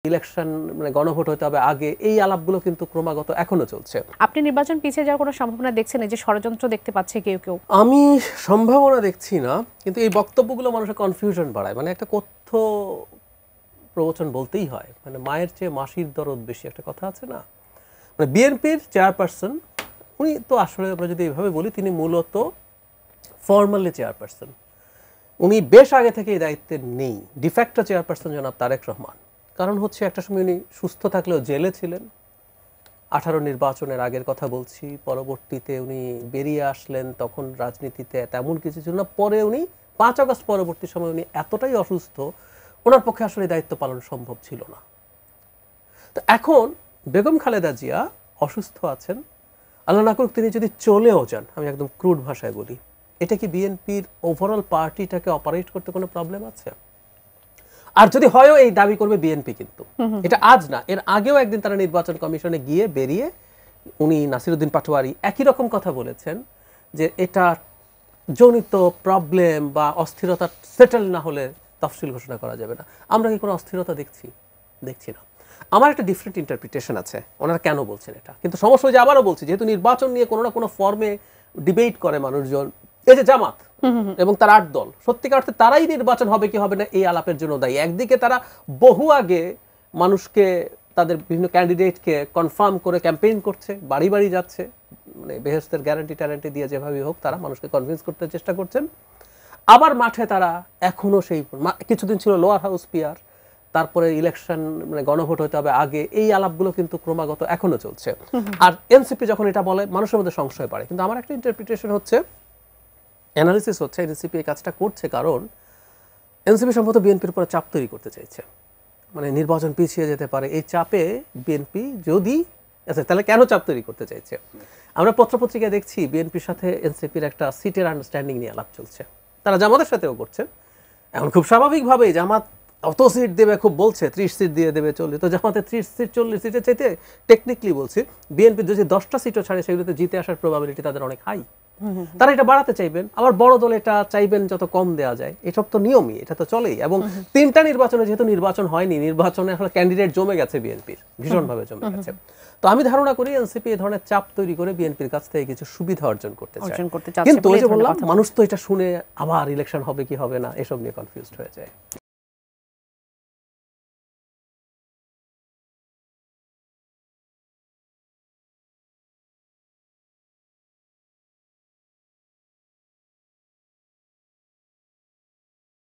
Election মানে গণভোট হতে হবে আগে, এই আলাপগুলো কিন্তু ক্রমাগত এখনো চলছে। আপনি নির্বাচন পিছিয়ে যাওয়ার কোনো সম্ভাবনা দেখছেন? এই যে ষড়যন্ত্র দেখতে পাচ্ছে কেউ কেউ। আমি সম্ভাবনা দেখছি না, কিন্তু এই বক্তব্যগুলো মানুষের কনফিউশন বাড়ায়। মানে একটা কথ্য প্রবচন বলতেই হয়, মানে মায়ের চেয়ে মাসির দরদ বেশি, একটা কথা আছে না? মানে বিএনপির চেয়ারপারসন উনি তো আসলে আমরা যদি এইভাবে বলি, তিনি মূলত ফর্মালি চেয়ারপারসন। উনি বেশ আগে থেকে এই দায়িত্বে নেই। ডিফ্যাক্টো চেয়ারপারসন জনাব তারেক রহমান। কারণ হচ্ছে একটা সময় উনি সুস্থ থাকলেও জেলে ছিলেন। 18 নির্বাচনের আগের কথা বলছি। পরবর্তীতে উনি বেরিয়ে আসলেন, তখন রাজনীতিতে তেমন কিছু ছিল না। পরে উনি 5 আগস্ট পরবর্তী সময় উনি এতটাই অসুস্থ, ওনার পক্ষে আসলে দায়িত্ব পালন সম্ভব ছিল না। তো এখন বেগম খালেদা জিয়া অসুস্থ আছেন, আল্লাহ না করুক তিনি যদি চলেও যান, আমি একদম ক্রুড ভাষায় বলি, এটা কি বিএনপির ওভারঅল পার্টিটাকে অপারেট করতে কোনো প্রবলেম আছে? আর যদি হয়ও, এই দাবি করবে বিএনপি, কিন্তু এটা আজ না, এর আগেও একদিন তারা নির্বাচন কমিশনে গিয়ে বেরিয়ে উনি নাসিরউদ্দিন পাটোয়ারি একই রকম কথা বলেছেন যে এটা জনিত প্রবলেম বা অস্থিরতা সেটেল না হলে তফসিল ঘোষণা করা যাবে না। আমরা কি কোনো অস্থিরতা দেখছি না। আমার একটা ডিফারেন্ট ইন্টারপ্রিটেশন আছে ওনারা কেন বলছেন এটা, কিন্তু সমস্যা যে আবারও বলছি, যেহেতু নির্বাচন নিয়ে কোনো না কোনো ফর্মে ডিবেট করে মানুষজন, এই যে জামাত এবং তার 8 দল, সত্যিকার অর্থে তারাই নির্বাচন হবে কি হবে না এই আলাপের জন্য দায়ী। একদিকে তারা বহু আগে মানুষকে, তাদের বিভিন্ন ক্যান্ডিডেটকে কনফার্ম করে ক্যাম্পেইন করছে, বাড়ি বাড়ি যাচ্ছে, মানে বেহেশতের গ্যারান্টি দিয়ে যেভাবে হোক তারা মানুষকে কনভিন্স করতে চেষ্টা করছেন। আবার মাঠে তারা এখনো সেই, কিছুদিন ছিল লোয়ার হাউস পিয়ার, তারপরে ইলেকশন মানে গণভোট হতে হবে আগে, এই আলাপগুলো কিন্তু ক্রমাগত এখনো চলছে। আর এনসিপি যখন এটা বলে মানুষের মধ্যে সংশয় বাড়ে। কিন্তু আমার একটা ইন্টারপ্রিটেশন হচ্ছে, অ্যানালিসিস হচ্ছে, এনসিপি এই কাজটা করছে কারণ এনসিপি সম্ভবত বিএনপির উপরে চাপ তৈরি করতে চাইছে, মানে নির্বাচন পিছিয়ে যেতে পারে এই চাপে বিএনপি যদি, আচ্ছা তাহলে কেন চাপ তৈরি করতে চাইছে? আমরা পত্রপত্রিকায় দেখছি বিএনপির সাথে এনসিপির একটা সিটের আন্ডারস্ট্যান্ডিং নিয়ে আলাপ চলছে, তারা জামাতের সাথেও করছে। এখন খুব স্বাভাবিকভাবেই জামাত অত সিট দেবে, খুব বলছে 30 সিট দিয়ে দেবে, 40, তো জামাতে 30 সিট 40 সিটের চাইতে টেকনিক্যালি বলছি বিএনপি যদি 10টা সিটও ছাড়ে সেগুলোতে জিতে আসার প্রবাবিলিটি তাদের অনেক হাই। তারা এটা বাড়াতে চাইবেন, আবার বড় দল এটা চাইবেন যত কম দেওয়া যায়, এসব তো নিয়মই, এটা তো চলেই। এবং 3টা নির্বাচনে যেহেতু নির্বাচন হয়নি, নির্বাচনে আসলে ক্যান্ডিডেট জমে গেছে বিএনপির, ভীষণভাবে জমে গেছে। তো আমি ধারণা করি এনসিপি এই ধরনের চাপ তৈরি করে বিএনপির কাছ থেকে কিছু সুবিধা অর্জন করতে চায়। কিন্তু ওই যে বললাম, মানুষ তো এটা শুনে আবার ইলেকশন হবে কি হবে না এসব নিয়ে কনফিউজড হয়ে যায়।